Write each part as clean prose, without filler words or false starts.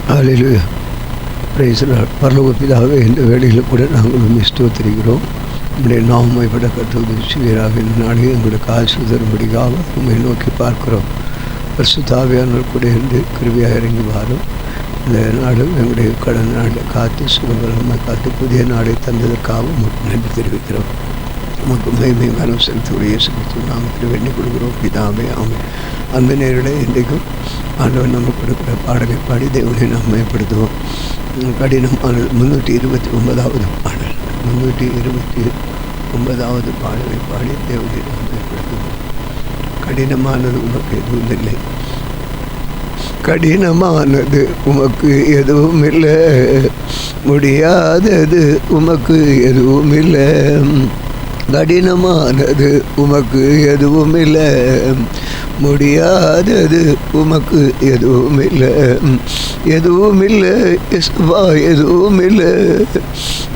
Hallelujah. Praise the Lord. பரலோக பிதாவே, இந்த வேளையில் கூட நாங்கள் உம்மை ஸ்தோத்திரிக்கிறோம். உம்முடைய நாமம் விட கற்றுவது வீராக இந்த நாளே எங்களுக்கு ஆசை தரும்படியாக உம்மை நோக்கி பார்க்கிறோம். பரிசுத்த ஆவியானவர் கூட இருந்து கிருபையாக இறங்கி வாரும். இந்த நாளும் எங்களுடைய கடந்த நாளில் காத்து சுகபலமாக காத்து புதிய நாளை தந்ததற்காக உங்களுக்கு நன்றி தெரிவிக்கிறோம். உமக்கு மகிமை கனம் செலுத்துகிற இயேசு கிறிஸ்து நாமத்தில் வேண்டிக் கொடுக்கிறோம் பிதாவே, ஆமென். அந்த நேரில் இன்றைக்கும் ஆண்டவர் நம்ம கொடுக்குற பாடலை பாடி தேவனை நாம் மேம்படுத்துவோம். கடினமான 329வது பாடல், 329வது பாடலை பாடி தேவனை நாம் மேம்படுத்துவோம். கடினமானது உமக்கு எதுவும் இல்லை, கடினமானது உமக்கு எதுவும் இல்லை, முடியாதது உமக்கு எதுவும் இல்லை. கடினமானது உமக்கு எதுவும் இல்லை, முடியாதது உமக்கு எதுவும் இல்லை. எதுவும் இல்லை இயேசுவா, எதுவும் இல்லை,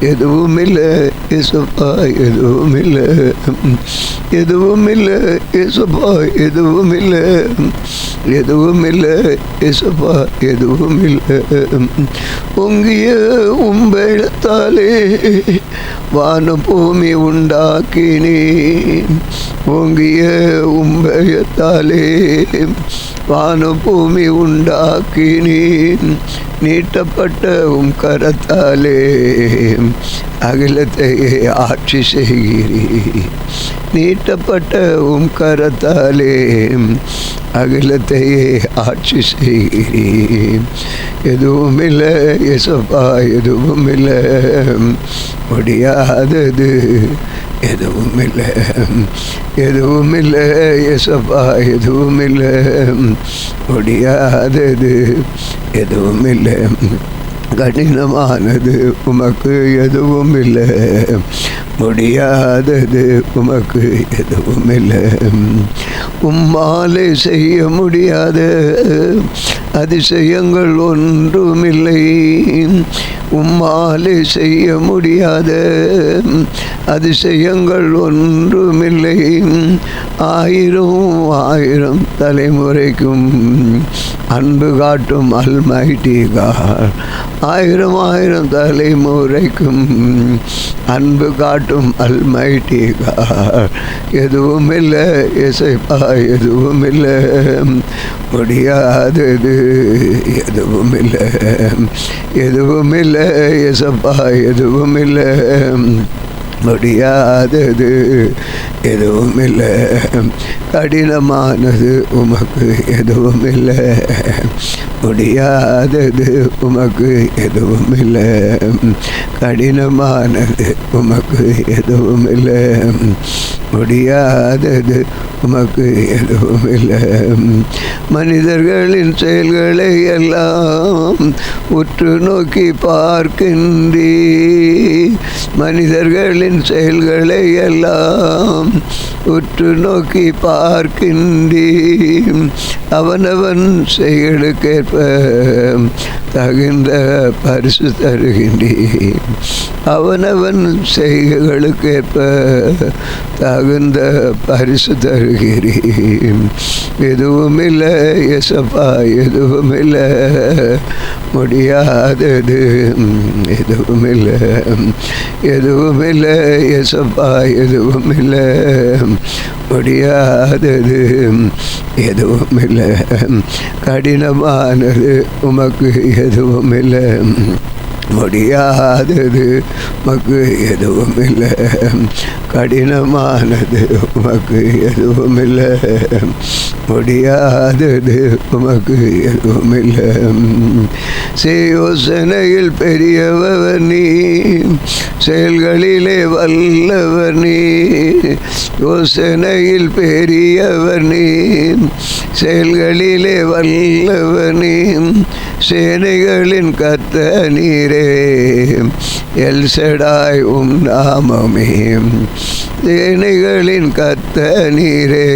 எதுவும் இல்லை இயேசுவா, எதுவும் இல்லை, எதுவும் இல்லை இயேசுவா, எதுவும் இல்லை, எதுவும் இல்லை இயேசுவா, எதுவும் இல்லை. பொங்கிய உம்பெழுத்தாலே வானம் பூமி உண்டாக்கினேன், பொங்கிய உம்பெழுத்தாலே வானம் பூமி உண்டாக்கினேன், நீட்டப்பட்ட கரத்தாலே அகிலத்தையே ஆட்சி செய்கிறீர், நீட்டப்பட்ட கரத்தாலே அகிலத்தையே ஆட்சி செய்கிறீர். எதுவும் இல்லை இயேசுவா, எதுவும் இல்லை, முடியாதது எதுவும் இல்லை, எதுவும் இல்லை இயேசுவா, எதுவும் இல்லை, முடியாதது எதுவும் இல்லை. கடினமானது உமக்கு எதுவும் இல்லை, முடியாதது உமக்கு எதுவும் இல்லை. உம்மாலே செய்ய முடியாத அதிசயங்கள் ஒன்றுமில்லை, உம்மாலே செய்ய முடியாத அதிசயங்கள் ஒன்றுமில்லை. ஆயிரம் ஆயிரம் தலைமுறைக்கும் அன்பு காட்டும் அல்மைட்டி காட், ஆயிரம் ஆயிரம் தலைமுறைக்கும் அன்பு காட்டும் அல்மைட்டி காட். எதுவும் இல்லை இயேசுவா, எதுவும் இல்லை, முடியாதது எதுவும் இல்லை, எதுவும் இல்லை இயேசுவா, எதுவும் இல்லை, முடியாதது எதுவும் இல்லை. கடினமானது உமக்கு எதுவும் இல்லை, முடியாதது உமக்கு எதுவும் இல்லை, கடினமானது உமக்கு எதுவும் இல்லை, முடியாதது உமக்கு எதுவும் இல்லை. மனிதர்களின் செயல்களை எல்லாம் உற்று நோக்கி பார்க்கின்றீ, மனிதர்களின் செயல்களை எல்லாம் உற்று நோக்கி பார்க்கின்றீ. அவனவன் செயலுக்கேற்ப தகுந்த பரிசு தருகின்றீ, அவனவன் செய்கைகளுக்கேற்ப தகுந்த பரிசு தருகிறீர். எதுவும் இல்லை இயேசுவா, எதுவும் இல்லை, முடியாதது எதுவும் இல்லை, எதுவும் இல்லை இயேசுவா, எதுவும் இல்லை, முடியாதது எதுவும் இல்லை. கடினமானது உமக்கு எதுவும் இல்லை, முடியாதது உமக்கு எதுவும் இல்லை, கடினமானது உமக்கு எதுவும் இல்லை, முடியாதது உமக்கு எதுவும் இல்லை. யோசனையில் பெரியவர் நீ, செயல்களிலே வல்லவர் நீ, யோசனையில் பெரியவர் நீ, செயல்களிலே வல்லவர் நீ. சேனைகளின் கர்த்தர் நீரே, எல்சடாய் நாமமே. சேனைகளின் கர்த்தர் நீரே,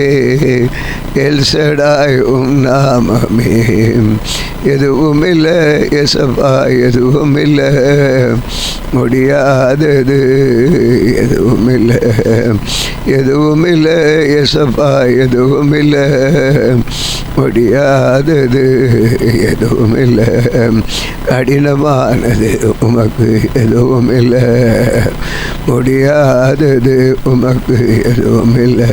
எல்சடாய் நாமமே. எதுவும் இல்லை ஏசப்பா, எதுவும் இல்லை முடியாதது, எதுவும் இல்லை, எதுவும் இல்லை ஏசப்பா, எதுவும் இல்லை முடியாதது, எதுவும் இல்லை கடினமானது உமக்கு, எதுவும் இல்லை முடியாதது உமக்கு, எதுவும் இல்லை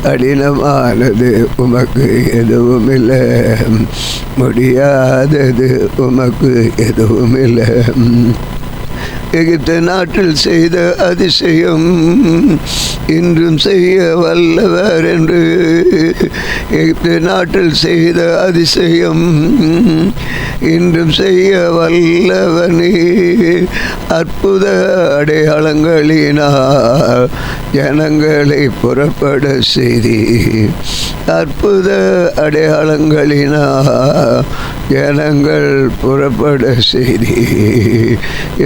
கடினமானது உமக்கு, எதுவும் இல்லை முடியாதது உமக்கு, எதுவும் இல்லை. எகிப்து நாட்டில் செய்த அதிசயம் இன்றும் செய்ய வல்லவர் என்று, எகிப்து நாட்டில் செய்த அதிசயம் இன்றும் செய்ய வல்லவனே, அற்புத அடையாளங்களினால் ஜனங்களை புறப்பட செய்தி, அற்புத அடையாளங்களினால் ஜனங்கள் புறப்பட செய்தி,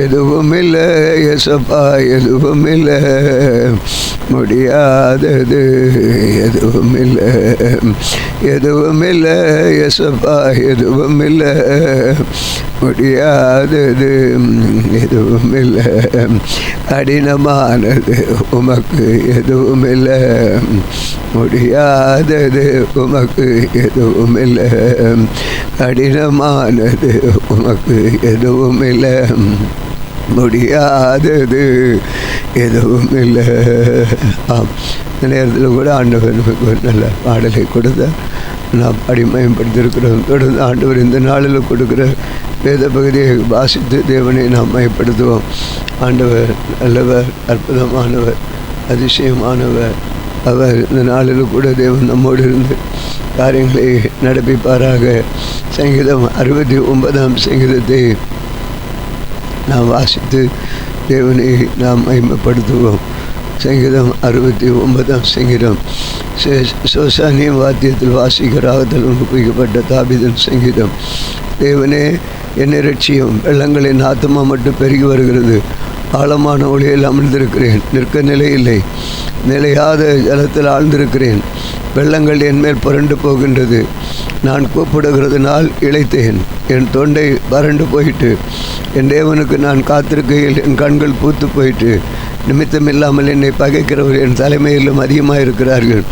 எதுவும் இல்லை ஏசப்பா, எதுவும் இல்லை முடியாதது, எதுவும் இல்லை, எதுவும் இல்லை ஏசப்பா, எதுவும் இல்லை முடியாதது, எதுவும் இல்லை கடினமானது உமக்கு, எதுவும் இல்லை முடியாதது உமக்கு, எதுவும் இல்லை கடினமானது உமக்கு, எதுவும் இல்லை முடியாதது, எதுவும் இல்லை. இந்த நேரத்தில் கூட ஆண்டவர் நமக்கு ஒரு நல்ல பாடலை கொடுத்த நாம் அடிமயப்படுத்தியிருக்கிறோம். தொடர்ந்து ஆண்டவர் இந்த நாளில் கொடுக்குற வேத பகுதியை வாசித்து தேவனை நாம் மயப்படுத்துவோம். ஆண்டவர் நல்லவர், அற்புதமானவர், அதிசயமானவர். அவர் இந்த நாளில் கூட தேவன் நம்மோடு இருந்து காரியங்களை நடப்பிப்பாராக. சங்கீதம் 69 சங்கீதத்தை நாம் வாசித்து தேவனை நாம் மகிமைப்படுத்துவோம். சங்கீதம் 69 சங்கீதம் சோசானியம் வாத்தியத்தில் வாசிக்கிற ராகத்தில் ஒப்புவிக்கப்பட்ட தாபீதின் சங்கீதம். தேவனே என்னை ரட்சியும், வெள்ளங்களின் ஆத்மா மட்டும் பெருகி வருகிறது, ஆழமான ஒளியில் அமர்ந்திருக்கிறேன், நிற்க நிலையில்லை, நிலையாத ஜலத்தில் ஆழ்ந்திருக்கிறேன், வெள்ளங்கள் என்மேல் புரண்டு போகின்றது, நான் கூப்பிடுகிறதுனால் இளைத்தேன், என் தொண்டை வறண்டு போயிட்டு, என் தேவனுக்கு நான் காத்திருக்கையில் என் கண்கள் பூத்து போயிட்டு, நிமித்தமில்லாமல் என்னை பகைக்கிறவர் என் தலைமையிலும் அதிகமாக இருக்கிறார்கள்,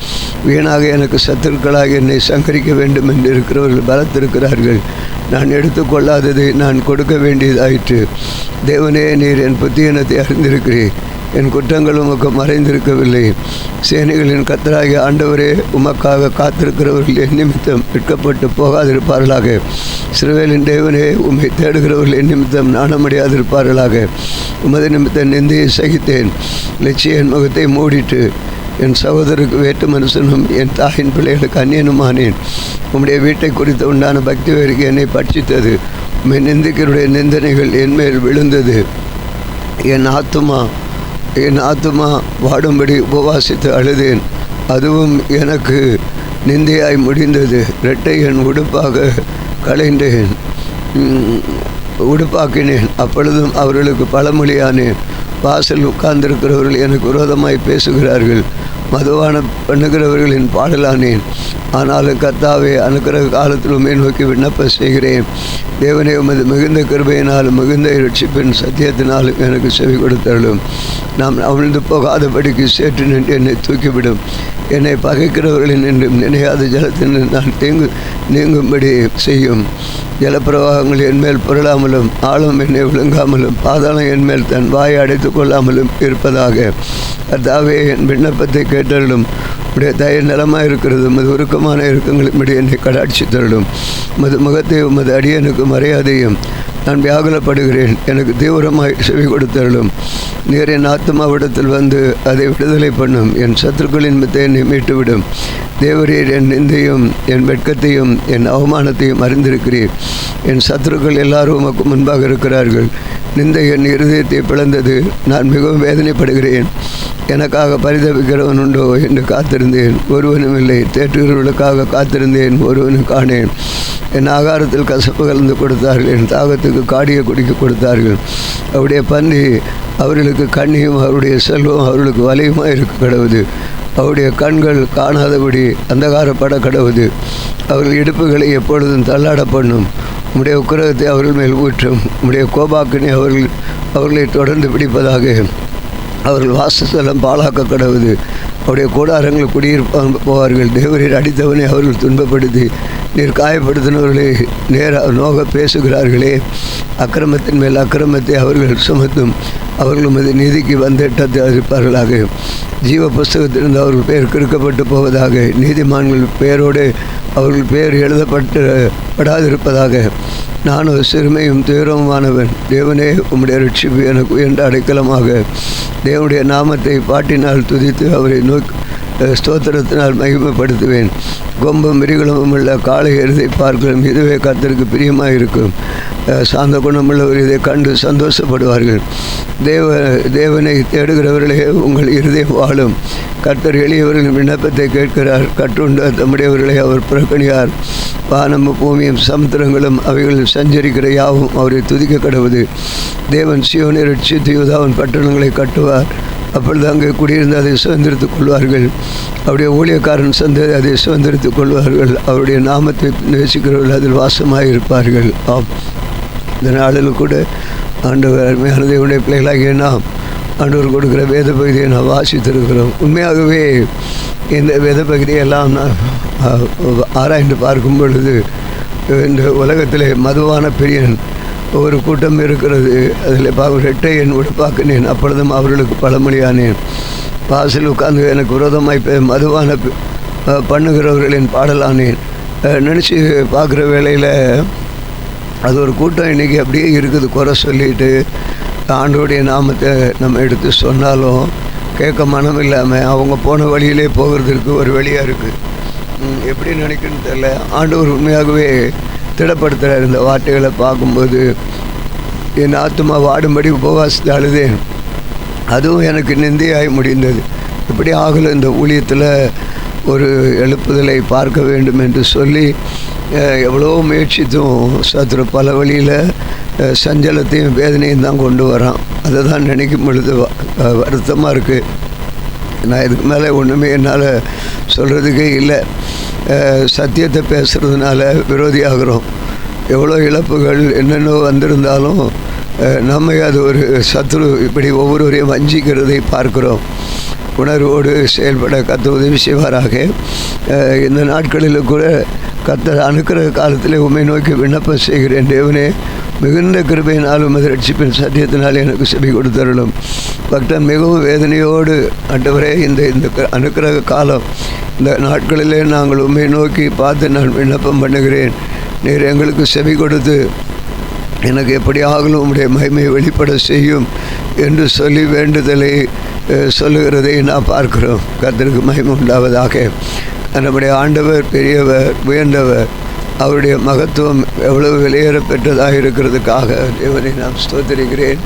வீணாக எனக்கு சத்துருக்களாக என்னை சங்கரிக்க வேண்டும் என்று இருக்கிறவர்கள் பலத்திருக்கிறார்கள், நான் எடுத்துக்கொள்ளாததை நான் கொடுக்க வேண்டியதாயிற்று. தேவனே, நீர் என் புத்தியினத்தை அறிந்திருக்கிறேன், என் குற்றங்கள் உமக்கு மறைந்திருக்கவில்லை. சேனைகளின் கர்த்தராகிய ஆண்டவரே, உமக்காக காத்திருக்கிறவர்கள் என் நிமித்தம் விற்கப்பட்டு போகாதிருப்பார்களாக. இஸ்ரவேலின் தேவனே, உம்மை தேடுகிறவர்கள் என் நிமித்தம் நாணமடையாதிருப்பார்களாக. உமது நிமித்தம் நிந்தையை சகித்தேன், லட்சிய முகத்தை மூடிட்டு என் சகோதரருக்கு வேட்டு மனுஷனும் என் தாயின் பிள்ளைகளுக்கு அந்நியனுமானேன். உம்முடைய வீட்டை குறித்து உண்டான பக்தி வேறுக்கு என்னை பட்சித்தது, உம்மை நிந்திக்கருடைய நிந்தனைகள் என்மேல் விழுந்தது. என் ஆத்துமா வாடும்படி உபவாசித்து அழுதேன், அதுவும் எனக்கு நிந்தையாய் முடிந்தது. இரட்டை என் உடுப்பாக களைந்தேன், உடுப்பாக்கினேன், அப்பொழுதும் அவர்களுக்கு பழமொழியானேன். வாசல் உட்கார்ந்திருக்கிறவர்கள் எனக்கு விரோதமாய் பேசுகிறார்கள், மதுவான பண்ணுகிறவர்களின் பாடலானேன். ஆனாலும் கர்த்தாவே, அனுக்கிரக காலத்தில் உம்மை நோக்கி விண்ணப்பம் செய்கிறேன். தேவனே, உமது மிகுந்த கிருபையினாலும் மிகுந்த இரட்சிப்பின் சத்தியத்தினாலும் எனக்கு செவி கொடுத்தருளும். நாம் அவிழ்ந்து போகாதபடிக்கு சேற்று நின்று என்னை தூக்கிவிடும். என்னை பகைக்கிறவர்களின் என்றும் நினையாத ஜலத்தின் நான் நீங்கும்படி செய்யும். ஜலப்பிரவாகங்கள் என்மேல் புரளாமலும் ஆழம் என்னை விழுங்காமலும் பாதாளம் என்மேல் தன் வாயை அடைத்து கொள்ளாமலும் இருப்பதாக. கர்த்தாவே, என் விண்ணப்பத்தை கேட்டருளும். உடைய தய நலமாக இருக்கிறது, உமது உருக்கமான இறுக்கங்களின்படி என்னை கடாட்சி தருளும். உமது முகத்தை உமது அடியனுக்கு மரியாதையும். நான் வியாகுலப்படுகிறேன், எனக்கு தீவிரமாய் செவி கொடுத்தருளும். நீர் என் ஆத்மாவிடத்தில் வந்து அதை விடுதலை பண்ணும். என் சத்துருக்களின் மித்தை என்னை மீட்டுவிடும். தேவரீர் என் நிந்தையும் என் வெட்கத்தையும் என் அவமானத்தையும் அறிந்திருக்கிறீர். என் சத்துருக்கள் எல்லாரும் உமக்கு முன்பாக இருக்கிறார்கள். நிந்தை என் இருதயத்தை பிளந்தது, நான் மிகவும் வேதனைப்படுகிறேன். எனக்காக பரிதவிக்கிறவன் உண்டோ என்று காத்திருந்தேன், ஒருவனும் இல்லை. தேற்றுகிறவர்களுக்காக காத்திருந்தேன், ஒருவனும் காணேன். என் ஆகாரத்தில் கசப்பு கலந்து கொடுத்தார்கள், என் தாகத்துக்கு காடியை குடிக்க கொடுத்தார்கள். அவருடைய பன்றி அவர்களுக்கு கண்ணியும் அவருடைய செல்வம் அவர்களுக்கு வலையுமாக இருக்க கடவுது. அவருடைய கண்கள் காணாதபடி அந்தகாரப்பட கடவுது. அவர்கள் இடுப்புகளை எப்பொழுதும் தள்ளாட பண்ணும். உம்முடைய உக்கிரகத்தை அவர்கள் மேல் ஊற்றும். உம்முடைய கோபாக்கினை அவர்களை தொடர்ந்து பிடிப்பதாக. அவர்கள் வாசஸ்தலம் பாழாக்க கடவுது. அவருடைய கூடாரங்கள் குடியிருப்பான் போவார்கள். தேவரீர் அடித்தவனை அவர்கள் துன்பப்படுத்தி நீர் காயப்படுத்தினவர்களை நோக பேசுகிறார்களே. அக்கிரமத்தின் மேல் அக்கிரமத்தை அவர்கள் சுமத்தும். அவர்களும் அது நீதிக்கு வந்திட்டத்தை அறிவிப்பார்களாக. ஜீவ புஸ்தகத்திலிருந்து அவர்கள் பெயர் கிறுக்கப்பட்டு போவதாக. நீதிமான்கள் பெயரோடு அவர்கள் பெயர் எழுதப்படாதிருப்பதாக. நான் ஒரு சிறுமையும் துயரமானவன். தேவனே, உம்முடைய ரட்சிப்பு எனக்கு உயர்ந்த அடைக்கலமாக. தேவனுடைய நாமத்தை பாட்டினால் துதித்து அவரை ஸ்தோத்திரத்தினால் மகிமைப்படுத்துவேன். கொம்பும் மிரிகளும் உள்ள காளை எருதை பார்க்கலாம். இதுவே கர்த்தருக்கு பிரியமாக இருக்கும். சாந்த குணமுள்ளவர் இதை கண்டு சந்தோஷப்படுவார்கள். தேவனை தேடுகிறவர்களே, உங்கள் இருதயம் வாழும். கர்த்தர் எளியவர்களின் விண்ணப்பத்தை கேட்கிறார். கற்றுண்ட தம்முடையவர்களை அவர் புறக்கணியார். வானமும் பூமியும் சமுத்திரங்களும் அவைகளில் சஞ்சரிக்கிற யாவும் அவரை துதிக்க கடவுது. தேவன் சீயோனை ரட்சித்து யூதாவின் பட்டணங்களை கட்டுவார். அப்பொழுது அங்கே குடியிருந்து அதை சுதந்திரித்துக் கொள்வார்கள். அவருடைய ஊழியக்காரன் சந்ததி அதை சுதந்திரித்துக் கொள்வார்கள். அவருடைய நாமத்தை நேசிக்கிறவர்கள் அதில் வாசமாக இருப்பார்கள். ஆம், இந்த நாளில் கூட ஆண்டவர் அருமையான தேவனுடைய பிள்ளைகளாகிய நாம் ஆண்டவர் கொடுக்குற வேத பகுதியை நாம் வாசித்திருக்கிறோம். உண்மையாகவே இந்த வேத பகுதியெல்லாம் நான் ஆராய்ந்து பார்க்கும் பொழுது இந்த உலகத்திலே மதுவான பிரியன் ஒரு கூட்டம் இருக்கிறது. அதில் ரெட்டை என் உடுப்பாக்கினேன். அப்பொழுதும் அவர்களுக்கு பழமொழியானேன். வாசல் உட்கார்ந்து எனக்கு விரோதமாய் மதுவான பண்ணுகிறவர்களின் பாடலானேன். நினச்சி பார்க்குற வேளையில் அது ஒரு கூட்டம் இன்றைக்கி அப்படியே இருக்குது. குறை சொல்லிட்டு ஆண்டோடைய நாமத்தை நம்ம எடுத்து சொன்னாலும் கேட்க மனம் இல்லாமல் அவங்க போன வழியிலே போகிறதுக்கு ஒரு வழியாக இருக்குது. எப்படி நினைக்கணும்னு தெரியல. ஆண்டவர் உண்மையாகவே திடப்படுத்துகிறார். இந்த வார்த்தைகளை பார்க்கும்போது என் ஆத்துமா வாடும்படி உபவாசத்தை அழுதேன். அதுவும் எனக்கு நிந்தையாய் முடிந்தது. இப்படி ஆகல இந்த ஊழியத்தில் ஒரு எழுப்புதலை பார்க்க வேண்டும் என்று சொல்லி எவ்வளோ முயற்சித்தும் சத்துரு பல வழியில் சஞ்சலத்தையும் வேதனையும் தான் கொண்டு வரான். அதை தான் நினைக்கும் பொழுது வருத்தமாக இருக்குது. நான் இதுக்கு மேலே ஒன்றுமே என்னால் சொல்கிறதுக்கே இல்லை. சத்தியத்தை பேசுகிறதுனால விரோதியாகிறோம். எவ்வளோ இழப்புகள் என்னென்ன வந்திருந்தாலும் நம்மை அது ஒரு சத்துரு இப்படி ஒவ்வொருவரையும் வஞ்சிக்கிறதை பார்க்குறோம். உணர்வோடு செயல்பட கர்த்தர் உதவி செய்வாராக. இந்த நாட்களில் கூட கர்த்தர் அனுக்கிற காலத்தில் உம்மை நோக்கி விண்ணப்பம் செய்கிறேன். தேவனே, மிகுந்த கிருபையினாலும் அது ரட்சிப்பின் சத்தியத்தினால் எனக்கு செவி கொடுத்தருளும். பக்தன் மிகவும் வேதனையோடு ஆண்டவரே, இந்த அனுக்கிரக காலம் இந்த நாட்களிலே நாங்கள் உம்மை நோக்கி பார்த்து நான் விண்ணப்பம் பண்ணுகிறேன். நீர் எங்களுக்கு செவி கொடுத்து எனக்கு எப்படி ஆகலும் உம்முடைய மகிமையை வெளிப்பட செய்யும் என்று சொல்லி வேண்டுதலை சொல்லுகிறதை நான் பார்க்கிறோம். கர்த்தருக்கு மகிமை உண்டாவதாக. நம்முடைய ஆண்டவர் பெரியவர், உயர்ந்தவர். அவருடைய மகத்துவம் எவ்வளவு வெளியேற பெற்றதாக இருக்கிறதுக்காக தேவனை நான் ஸ்தோத்திரிக்கிறேன்.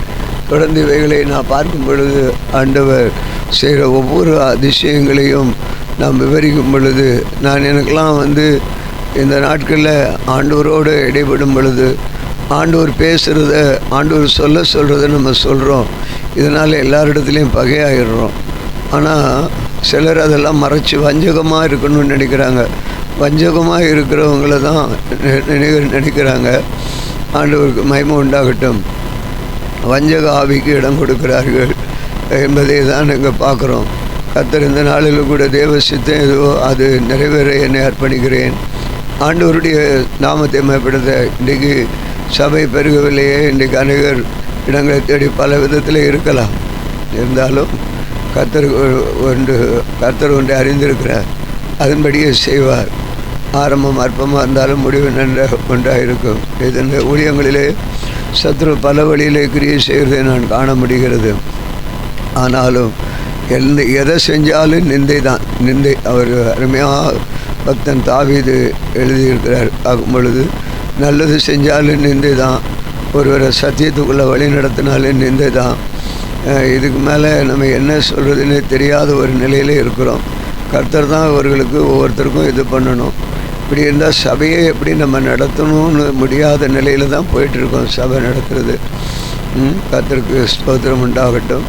தொடர்ந்து இவைகளை நான் பார்க்கும் பொழுது ஆண்டவர் செய்கிற ஒவ்வொரு அதிசயங்களையும் நாம் விவரிக்கும் பொழுது நான் எனக்கெல்லாம் இந்த நாட்களில் ஆண்டவரோடு இடைப்படும் பொழுது ஆண்டவர் பேசுகிறத, ஆண்டவர் சொல்கிறத நம்ம சொல்கிறோம். இதனால் எல்லாரிடத்துலையும் பகையாகிடுறோம். ஆனால் சிலர் அதெல்லாம் மறைச்சி வஞ்சகமாக இருக்கணும்னு நினைக்கிறாங்க. வஞ்சகமாக இருக்கிறவங்கள தான் நினைக்கிறாங்க. ஆண்டவருக்கு மகிமை உண்டாகட்டும். வஞ்சக ஆவிக்கு இடம் கொடுக்கிறார்கள் என்பதை தான் இங்கே பார்க்குறோம். கர்த்தர் இந்த நாளில் கூட தேவ சித்தம் எதுவோ அது நிறைவேற என்னை அர்ப்பணிக்கிறேன். ஆண்டவருடைய நாமத்தை மேம்படுத்த இன்றைக்கு சபை பெருகவில்லையே. இன்றைக்கு அநேகர் இடங்களை தேடி பல விதத்தில் இருக்கலாம். இருந்தாலும் கர்த்தர் ஒன்றை அறிந்திருக்கிறார். அதன்படியே செய்வார். ஆரம்பம் அற்பமாக இருந்தாலும் முடிவு நன்ற ஒன்றாக இருக்கும். இதன் ஊழியங்களிலே சத்ரு பல வழியிலே கிரியை செய்கிறதை நான் காண முடிகிறது. ஆனாலும் எதை செஞ்சாலும் நிந்தை தான். நிந்தை. அவர் அருமையாக பக்தன் தாவீது எழுதியிருக்கிறார். ஆகும் பொழுது நல்லது செஞ்சாலும் நிந்தை தான். ஒருவரை சத்தியத்துக்குள்ளே வழி நடத்தினாலும் நிந்தை தான். இதுக்கு மேலே நம்ம என்ன சொல்கிறதுன்னு தெரியாத ஒரு நிலையில் இருக்கிறோம். கர்த்தர் தான் அவர்களுக்கு ஒவ்வொருத்தருக்கும் இது பண்ணணும். இப்படி இருந்தால் சபையை எப்படி நம்ம நடத்தணும்னு முடியாத நிலையில் தான் போயிட்டுருக்கோம். சபை நடத்துறது. கர்த்தருக்கு ஸ்தோத்திரம் உண்டாகட்டும்.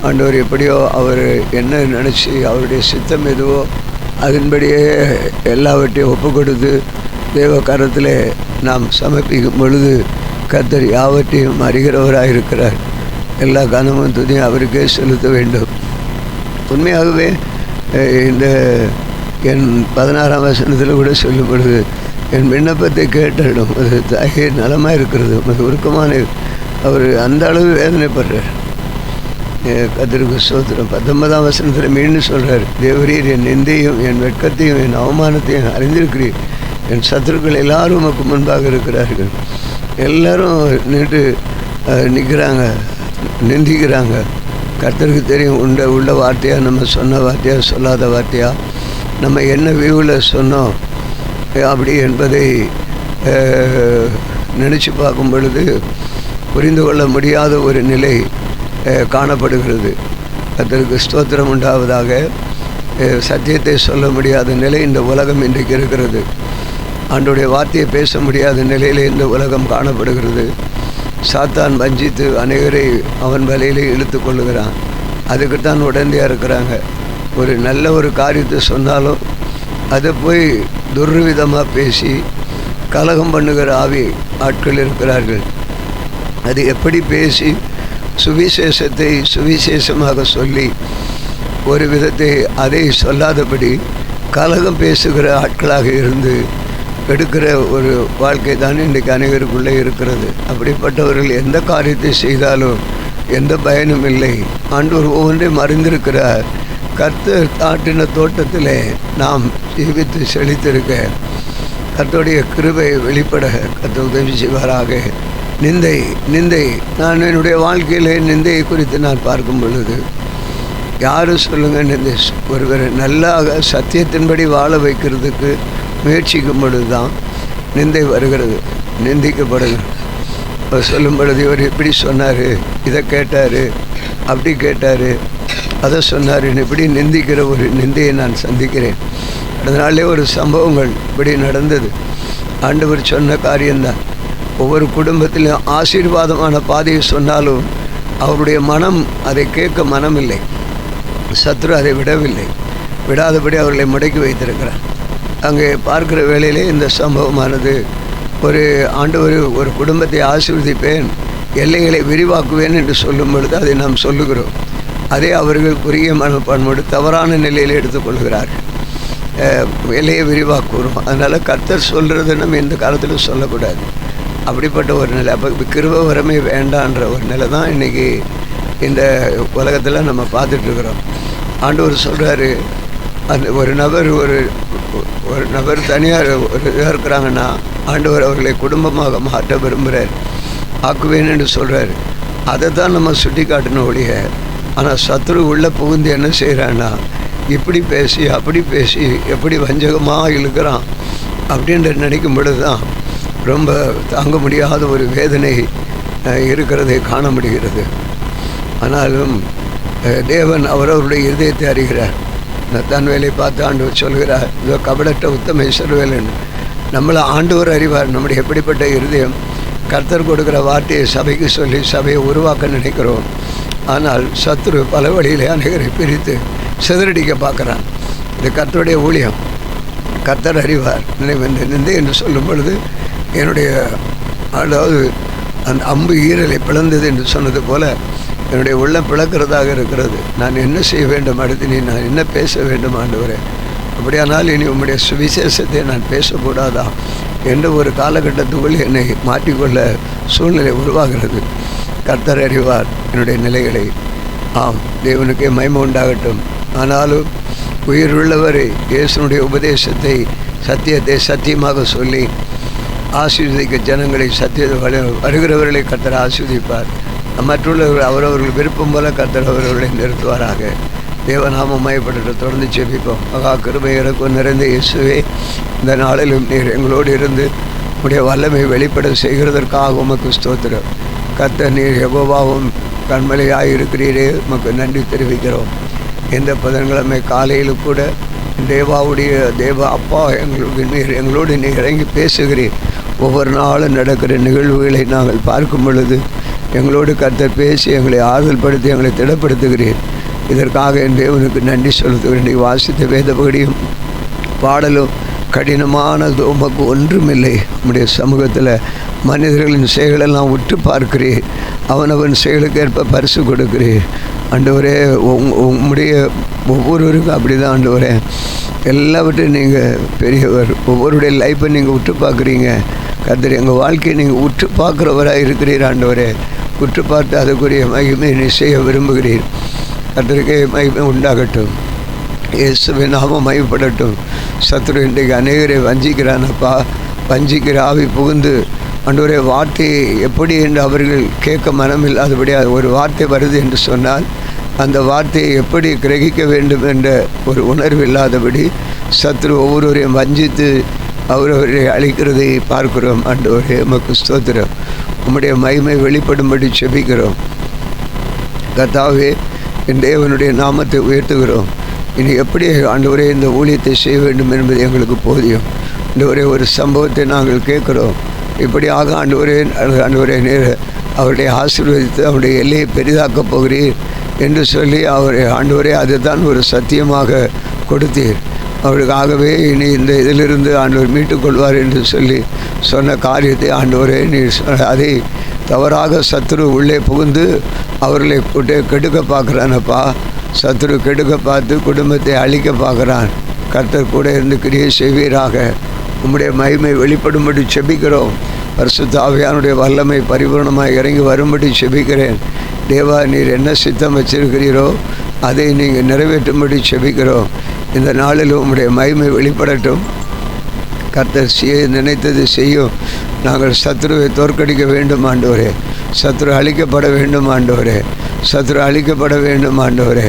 ஆண்டவர் எப்படியோ அவர் என்ன நினச்சி அவருடைய சித்தம் எதுவோ அதன்படியே எல்லாவற்றையும் ஒப்பு கொடுத்து தேவ கரத்தில் நாம் சமர்ப்பிக்கும் பொழுது கர்த்தர் யாவற்றையும் அறிகிறவராக இருக்கிறார். எல்லா கனமும் துதியும் அவருக்கே செலுத்த வேண்டும். உண்மையாகவே இந்த என் 16ஆம் வசனத்தில் கூட சொல்லும் பொழுது, என் விண்ணப்பத்தை கேட்டிடும் அது தாயே நலமாக இருக்கிறது, அது உருக்கமான அவர் அந்த அளவு வேதனைப்படுறார். கர்த்தருக்கு ஸ்தோத்திரம். 19ஆம் வசனத்தில் மீண்டும் சொல்கிறார், தேவரீர் என் நிந்தையும் என் வெட்கத்தையும் என் அவமானத்தையும் அறிந்திருக்கிறீர். என் சத்துருக்கள் எல்லாரும் உமக்கு முன்பாக இருக்கிறார்கள். எல்லோரும் நின்று நிற்கிறாங்க, நிந்திக்கிறாங்க. கர்த்தருக்கு தெரியும் உள்ள வார்த்தையாக நம்ம சொன்ன வார்த்தையா சொல்லாத வார்த்தையா, நம்ம என்ன வியூவில் சொன்னோம் அப்படி என்பதை நினச்சி பார்க்கும் பொழுது புரிந்து கொள்ள முடியாத ஒரு நிலை காணப்படுகிறது. கர்த்தருக்கு ஸ்தோத்திரம் உண்டாவதாக. சத்தியத்தை சொல்ல முடியாத நிலை இந்த உலகம் இன்றைக்கு இருக்கிறது. ஆண்டவருடைய வார்த்தையை பேச முடியாத நிலையிலே இந்த உலகம் காணப்படுகிறது. சாத்தான் வஞ்சித்து அநேகரை அவன் வலையிலே இழுத்து கொள்ளுகிறான். அதுக்குத்தான் உடந்தையாக இருக்கிறாங்க. ஒரு நல்ல ஒரு காரியத்தை சொன்னாலும் அதை போய் துர்விதமாக பேசி கலகம் பண்ணுகிற ஆட்கள் இருக்கிறார்கள். அது எப்படி பேசி சுவிசேஷத்தை சுவிசேஷமாக சொல்லி ஒரு விதத்தை அதை சொல்லாதபடி கலகம் பேசுகிற ஆட்களாக இருந்து எடுக்கிற ஒரு வாழ்க்கை தான் இன்றைக்கு அனைவருக்குள்ளே இருக்கிறது. அப்படிப்பட்டவர்கள் எந்த காரியத்தை செய்தாலும் எந்த பயனும் இல்லை. ஆண்டவர் ஒவ்வொன்றையும் அறிந்திருக்கிறார். கர்த்தர் நாட்டின தோட்டத்திலே நாம் ஜீவித்து செழித்திருக்க கர்த்தருடைய கிருபை வெளிப்பட கர்த்தர் உதவி செய்வாராக. நிந்தை நான் என்னுடைய வாழ்க்கையிலே நிந்தையை குறித்து நான் பார்க்கும் பொழுது, யாரும் சொல்லுங்கள், நிந்தை ஒருவர் நல்லாக சத்தியத்தின்படி வாழ வைக்கிறதுக்கு முயற்சிக்கும் பொழுது தான் நிந்தை வருகிறது, நிந்திக்கப்படுகிறது. அவர் சொல்லும் பொழுது இவர் இப்படி சொன்னார், இதை கேட்டார், அப்படி கேட்டார், அதை சொன்னார், இப்படி நிந்திக்கிற ஒரு நிந்தையை நான் சந்திக்கிறேன். அதனாலே ஒரு சம்பவங்கள் இப்படி நடந்தது. ஆண்டவர் சொன்ன காரியம்தான். ஒவ்வொரு குடும்பத்திலும் ஆசீர்வாதமான பாதையை சொன்னாலும் அவருடைய மனம் அதை கேட்க மனம் இல்லை. சத்ரு அதை விடாதபடி அவர்களை முடக்கி வைத்திருக்கிறார். அங்கே பார்க்கிற வேளையிலே இந்த சம்பவமானது ஒரு ஆண்டவர் ஒரு குடும்பத்தை ஆசீர்வதிப்பேன், எல்லைகளை விரிவாக்குவேன் என்று சொல்லும் பொழுது அதை நாம் சொல்லுகிறோம். அதே அவர்கள் குறுகிய மனப்பான்மையோடு தவறான நிலையில் எடுத்துக்கொள்கிறார்கள். எல்லையை விரிவாக்குறோம். அதனால் கர்த்தர் சொல்கிறது நம்ம இந்த காலத்தில் சொல்லக்கூடாது. அப்படிப்பட்ட ஒரு நிலை. அப்போ கிருபை வரமே வேண்டான்ற ஒரு நிலை தான் இன்றைக்கி இந்த உலகத்தில் நம்ம பார்த்துட்ருக்குறோம். ஆண்டவர் சொல்கிறாரு, அந்த ஒரு நபர் தனியார் ஒரு இதாக இருக்கிறாங்கன்னா ஆண்டவர் அவர்களை குடும்பமாக மாற்ற விரும்புகிறார், ஆக்குவேன் என்று சொல்கிறார். அதை தான் நம்ம சுட்டி காட்டணும் ஒழிய. ஆனால் சத்ரு உள்ளே புகுந்து என்ன செய்கிறான்னா, இப்படி பேசி அப்படி பேசி எப்படி வஞ்சகமாக இழுக்கிறான் அப்படின்ற நினைக்கும் பொழுது தான் ரொம்ப தாங்க முடியாத ஒரு வேதனை இருக்கிறதை காண முடிகிறது. ஆனாலும் தேவன் அவரவருடைய இதயத்தை அறிகிறார். தன் வேலை பார்த்து ஆண்டவர் சொல்கிறார், இதோ கபடற்ற உத்தம இஸ்ரவேலன். நம்மளை ஆண்டவர் அறிவார் நம்முடைய எப்படிப்பட்ட இருதயம். கர்த்தர் கொடுக்குற வார்த்தையை சபைக்கு சொல்லி சபையை உருவாக்க நினைக்கிறோம். ஆனால் சத்ரு பல வழியிலே அநேகரை பிரித்து சிதறடிக்க பார்க்குறான். இது கர்த்தருடைய ஊழியம். கர்த்தர் அறிவார். நிந்தை என்று சொல்லும் பொழுது என்னுடைய அதாவது அந்த அம்பு ஈரலை பிளந்தது என்று சொன்னது போல் என்னுடைய உள்ளம் பிளக்கிறதாக இருக்கிறது. நான் என்ன செய்ய வேண்டும், அடுத்து நான் என்ன பேச வேண்டும் ஆண்டவரே? அப்படியானால் இனி உம்முடைய சுவிசேஷத்தை நான் பேசக்கூடாதா என்ற ஒரு காலகட்டத்துக்குள் என்னை மாற்றிக்கொள்ள சூழ்நிலை உருவாகிறது. கர்த்தர் அறிவார் என்னுடைய நிலைகளை. ஆம், தேவனுக்கே மகிமை உண்டாகட்டும். ஆனாலும் உயிருள்ளவரை இயேசுனுடைய உபதேசத்தை சத்தியத்தை சத்தியமாக சொல்லி ஆசீர்வதிக்க ஜனங்களை வருகிறவர்களை கர்த்தர் ஆசீர்வதிப்பார். மற்றவர்கள் அவரவர்கள் விருப்பம் போல கர்த்தர் அவர்களை நிறுத்துவாராக. தேவநாமம் மயப்பட்டு தொடர்ந்து செபிப்போம். மகா கிருபை இறக்கும் நிறைந்த இயேசுவே, இந்த நாளிலும் நீர் எங்களோடு இருந்து உடைய வல்லமை வெளிப்பட செய்கிறதற்காக உமக்கு ஸ்தோத்திரம். கர்த்தர் நீர் யெகோவாவும் கண்மலையாக இருக்கிறீரே, உமக்கு நன்றி தெரிவிக்கிறோம். இந்த புதன்கிழமை காலையில் கூட தேவ அப்பா எங்களோடு நீர் இறங்கி பேசுகிறீர். ஒவ்வொரு நாளும் நடக்கிற நிகழ்வுகளை நாங்கள் பார்க்கும் பொழுது எங்களோடு கர்த்தர் பேசி எங்களை ஆறுதல் படுத்தி எங்களை திடப்படுத்துகிறீர். இதற்காக என் தேவனுக்கு நன்றி செலுத்துகிறேன். இன்றைக்கு வாசித்த வேத பகுதியும் பாடலும் கடினமானது உமக்கு ஒன்றுமில்லை. நம்முடைய சமூகத்தில் மனிதர்களின் செயலெல்லாம் உற்று பார்க்கிறீர். அவனவன் செயலுக்கு ஏற்ப பரிசு கொடுக்கிறீர். ஆண்டவரே, உம்முடைய ஒவ்வொருவருக்கும் அப்படி தான் ஆண்டவரே. எல்லாவற்றையும் நீங்கள் பெரியவர். ஒவ்வொருடைய லைஃப்பை நீங்கள் உற்று பார்க்குறீங்க. கர்த்தர் எங்கள் வாழ்க்கையை நீங்கள் உற்று பார்க்குறவராக இருக்கிறீர் ஆண்டவரே. உற்று பார்த்து அதுக்குரிய மகிமை நீ செய்ய விரும்புகிறீர். கர்த்தருக்கே மகிமை உண்டாகட்டும். இயேசுவின் நாமம் மகிமைப்படட்டும். சத்துரு இன்றைக்கு அநேகரை வஞ்சிக்கிறானப்பா. வஞ்சிக்கிற ஆவி புகுந்து ஆண்டவரே, வார்த்தையை எப்படி என்று அவர்கள் கேட்க மனமில்லாதபடி ஒரு வார்த்தை வருது என்று சொன்னால் அந்த வார்த்தையை எப்படி கிரகிக்க வேண்டும் என்ற ஒரு உணர்வு இல்லாதபடி சத்துரு ஒவ்வொருவரையும் வஞ்சித்து அவரவரை அழிக்கிறதை பார்க்கிறோம். ஆண்டவரே, உமக்கு ஸ்தோத்திரம். உம்முடைய மகிமை வெளிப்படும்படி செபிக்கிறோம். கர்த்தாவே, என் தேவனுடைய நாமத்தை உயர்த்துகிறோம். இனி எப்படி ஆண்டவரே இந்த ஊழியத்தை செய்ய வேண்டும் என்பது எங்களுக்கு போதியும். ஆண்டவரே, ஒரு சம்பவத்தை நாங்கள் கேட்குறோம். இப்படியாக ஆண்டவரே நேர் அவருடைய ஆசீர்வதித்து அவருடைய எல்லையை பெரிதாக்கப் போகிறீர் என்று சொல்லி ஆண்டவரே அதுதான் ஒரு சத்தியமாக கொடுத்தீர். அவருக்காகவே இனி இந்த இதிலிருந்து ஆண்டவர் மீட்டுக்கொள்வார் என்று சொல்லி சொன்ன காரியத்தை ஆண்டவரே நீர் அதை தவறாக சத்துரு உள்ளே புகுந்து அவர்களை கெடுக்க பார்க்குறானப்பா. சத்துரு கெடுக்க பார்த்து குடும்பத்தை அழிக்க பார்க்குறான். கர்த்தர் கூட இருந்து கிரியை செய்வீராக. உம்முடைய மகிமை வெளிப்படும்படி செபிக்கிறோம். பரிசுத்த ஆவியானுடைய வல்லமை பரிபூர்ணமாக இறங்கி வரும்படி செபிக்கிறேன். தேவா, நீர் என்ன சித்தம் வச்சிருக்கிறீரோ அதை நீங்கள் நிறைவேற்றும்படி செபிக்கிறோம். இந்த நாளில் உம்முடைய மகிமை வெளிப்படட்டும். கர்த்தர் நினைத்தது செய்யும். நாங்கள் சத்துருவை தோற்கடிக்க வேண்டும் ஆண்டவரே. சத்துரு அழிக்கப்பட வேண்டும் ஆண்டவரே. சத்துரு அழிக்கப்பட வேண்டும் ஆண்டவரே.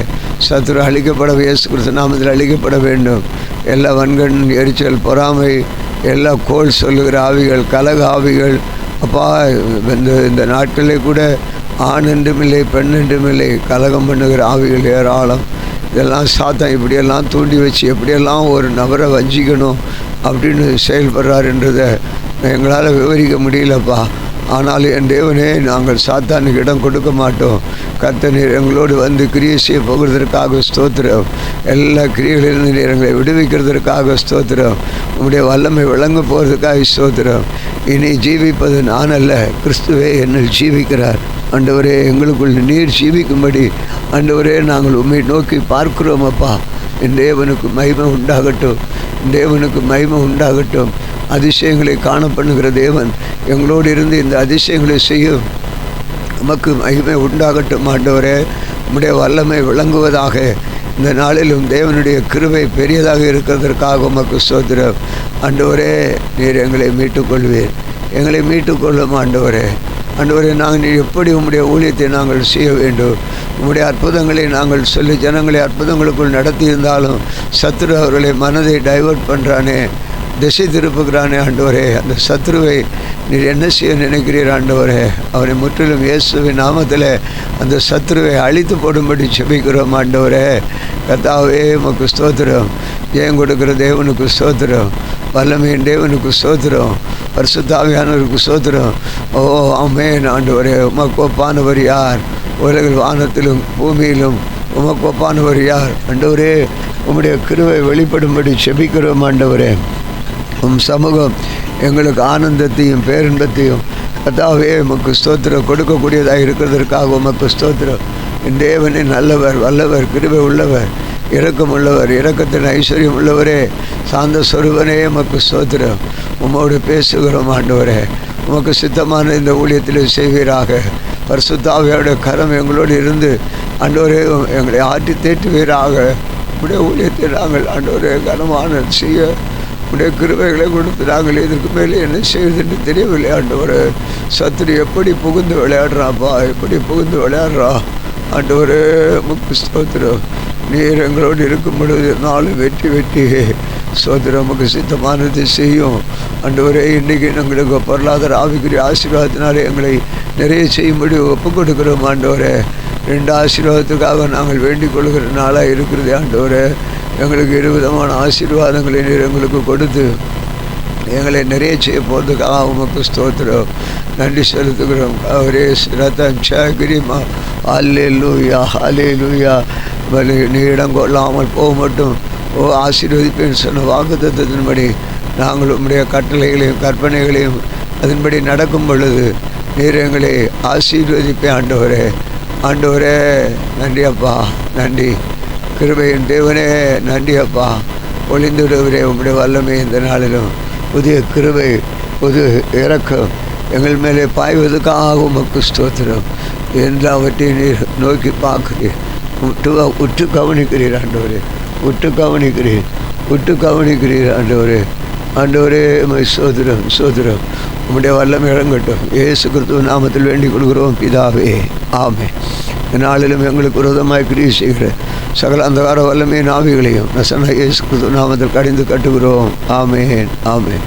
சத்துரு அழிக்கப்பட இயேசு கிறிஸ்து நாமத்தில் அழிக்கப்பட வேண்டும். எல்லா வன்கண் எரிச்சல், பொறாமை, எல்லா கோல் சொல்லுகிற ஆவிகள், கலக ஆவிகள் அப்பா, இந்த நாட்களிலே கூட ஆண் என்றுமில்லை பெண் என்றுமில்லை கலகம் பண்ணுகிற ஆவிகள் ஏராளம். இதெல்லாம் சாத்தான் இப்படியெல்லாம் தூண்டி வச்சு எப்படியெல்லாம் ஒரு நபரை வஞ்சிக்கணும் அப்படின்னு செயல்படுறார் என்றதை எங்களால் விவரிக்க முடியலப்பா. ஆனாலும் என் தேவனே, நாங்கள் சாத்தானுக்கு இடம் கொடுக்க மாட்டோம். கர்த்தர் நீர் எங்களோடு வந்து கிரியை செய்ய போகிறதற்காக ஸ்தோத்திரம். எல்லா கிரியைகளிலிருந்து நீர் எங்களை விடுவிக்கிறதற்காக ஸ்தோத்திரம். உம்முடைய வல்லமை விளங்க போகிறதுக்காக ஸ்தோத்திரம். இனி ஜீவிப்பது நான் அல்ல, கிறிஸ்துவே என்னில் ஜீவிக்கிறார். ஆண்டவரே, எங்களுக்குள் நீர் ஜீவிக்கும்படி ஆண்டவரே நாங்கள் உம்மை நோக்கி பார்க்கிறோம் அப்பா. என் தேவனுக்கு மகிமை உண்டாகட்டும். என் தேவனுக்கு மகிமை உண்டாகட்டும். அதிசயங்களை காணப்படுகிற தேவன் எங்களோடு இருந்து இந்த அதிசயங்களை செய்யும். நமக்கு மகிமை உண்டாகட்டும் ஆண்டவரே. உம்முடைய வல்லமை விளங்குவதாக. இந்த நாளிலும் தேவனுடைய கிருபை பெரியதாக இருக்கிறதற்காக உமக்கு ஸ்தோத்திரம். ஆண்டவரே, நீர் எங்களை மீட்டுக்கொள்வீர். எங்களை மீட்டுக்கொள்ளும் ஆண்டவரே. ஆண்டவரே, நாங்கள் எப்படி உம்முடைய ஊழியத்தை நாங்கள் செய்ய வேண்டும்? உம்முடைய அற்புதங்களை நாங்கள் சொல்லி ஜனங்களை அற்புதங்களுக்குள் நடத்தியிருந்தாலும் சத்துரு அவர்களை மனதை டைவர்ட் பண்ணுறானே, திசை திருப்புகிறானே ஆண்டவரே. அந்த சத்ருவை நீர் என்ன செய்ய நினைக்கிறீர் ஆண்டவரே? அவனை முற்றிலும் இயேசுவின் நாமத்தில் அந்த சத்ருவை அழித்து போடும்படி செபிக்கிறோம் ஆண்டவரே. கர்த்தாவே, உமக்கு ஸ்தோத்திரம். ஜெயம் கொடுக்கிற தேவனுக்கு ஸ்தோத்திரம். வல்லமையின் தேவனுக்கு ஸ்தோத்திரம். பரிசுத்த ஆவியானவருக்கு ஸ்தோத்திரம். ஓ ஆமென் ஆண்டவரே. உமக்கு ஒப்பானவர் யார்? உலகில் வானத்திலும் பூமியிலும் உமக்கு ஒப்பானவர் யார்? ஆண்டவரே, உம்முடைய கிருபை வெளிப்படும்படி செபிக்கிறோம் ஆண்டவரே. உம் சமூகம் எங்களுக்கு ஆனந்தத்தையும் பேரின்பத்தையும் கர்த்தாவே உமக்கு ஸ்தோத்திரம் கொடுக்கக்கூடியதாக இருக்கிறதற்காக உமக்கு ஸ்தோத்திரம். என் தேவனே நல்லவர், வல்லவர், கிருபை உள்ளவர், இரக்கம் உள்ளவர், இரக்கத்தின் ஐஸ்வர்யம் உள்ளவரே, சாந்த சொருவனே உமக்கு ஸ்தோத்திரம். உம்மோடு பேசுகிறோம் ஆண்டவரே. உமக்கு சித்தமான இந்த ஊழியத்தில் செய்வீராக. பரிசுத்த ஆவியாருடைய கரம் எங்களோடு இருந்து ஆண்டவரே எங்களை ஆற்றி தேற்றுவீராக. உடைய ஊழியத்தை நாங்கள் ஆண்டவரே கனமான செய்ய உடைய கிருபைகளை கொடுத்து நாங்கள் இதற்கு மேலே என்ன செய்வதுன்னு தெரியவில்லை ஆண்டவரே. சத்துரு எப்படி புகுந்து விளையாடுறாப்பா, எப்படி புகுந்து விளையாடுறா ஆண்டவரே. உமக்கு ஸ்தோத்திரம். நீர் எங்களோடு இருக்கும் பொழுது நாளும் வெற்றி ஸ்தோத்திரம். உமக்கு சித்தமானதை செய்யும் ஆண்டவரே. இன்றைக்கி எங்களுக்கு பொருளாதார ஆவிக்குரிய ஆசீர்வாதத்தினாலே எங்களை நிறைய செய்யும்படி ஒப்புக் கொடுக்கிறோம் ஆண்டவரே. 2 ஆசீர்வாதத்துக்காக நாங்கள் வேண்டிக் கொள்கிற நாளாக இருக்கிறது ஆண்டவரே. எங்களுக்கு 2 விதமான ஆசீர்வாதங்களை நீர் எங்களுக்கு கொடுத்து எங்களை நிறைய செய்ய போகிறதுக்காக உமக்கு ஸ்தோத்திரம், நன்றி செலுத்துகிறோம். அவரே ரத்தம் சகிரிமா அல்லேலூயா அல்லேலூயா. நீ இடம் கொள்ளாமல் போக மட்டும் ஆசீர்வதிப்பேன்னு சொன்ன வாக்குத்தத்தத்தின்படி நாங்கள் உம்முடைய கட்டளைகளையும் கற்பனைகளையும் அதன்படி நடக்கும் பொழுது நீர் எங்களை ஆசீர்வதிப்பேன். ஆண்டவரே ஆண்டவரே நன்றி அப்பா, நன்றி. கிருபையின் தேவனே நன்றி அப்பா. ஒளிந்துடுவரே உம்முடைய வல்லமை இந்த நாளிலும் புதிய கிருபை புது இரக்கம் எங்கள் மேலே பாய்வதற்காக உமக்கு ஸ்தோத்திரம். எல்லாவற்றையும் நீர் நோக்கி பார்க்கிறீர், உற்று கவனிக்கிறீர் ஆண்டவரே, உற்று கவனிக்கிறீர் ஆண்டவரே. ஆண்டவரே சோதரம் சோதரம் உம்முடைய வல்லமை இறங்கட்டும். இயேசு கிறிஸ்துவ நாமத்தில் வேண்டிக் கொள்கிறோம் பிதாவே, ஆமென். நாளிலும் எங்களுக்கு விரோதமாய் கிரியை செய்கிற சகல அந்தகார வல்லமையின் ஆவிகளையும் நசன இயேசு கிறிஸ்துவ நாமத்தில் கடிந்து கட்டுகிறோம். ஆமென் ஆமென்.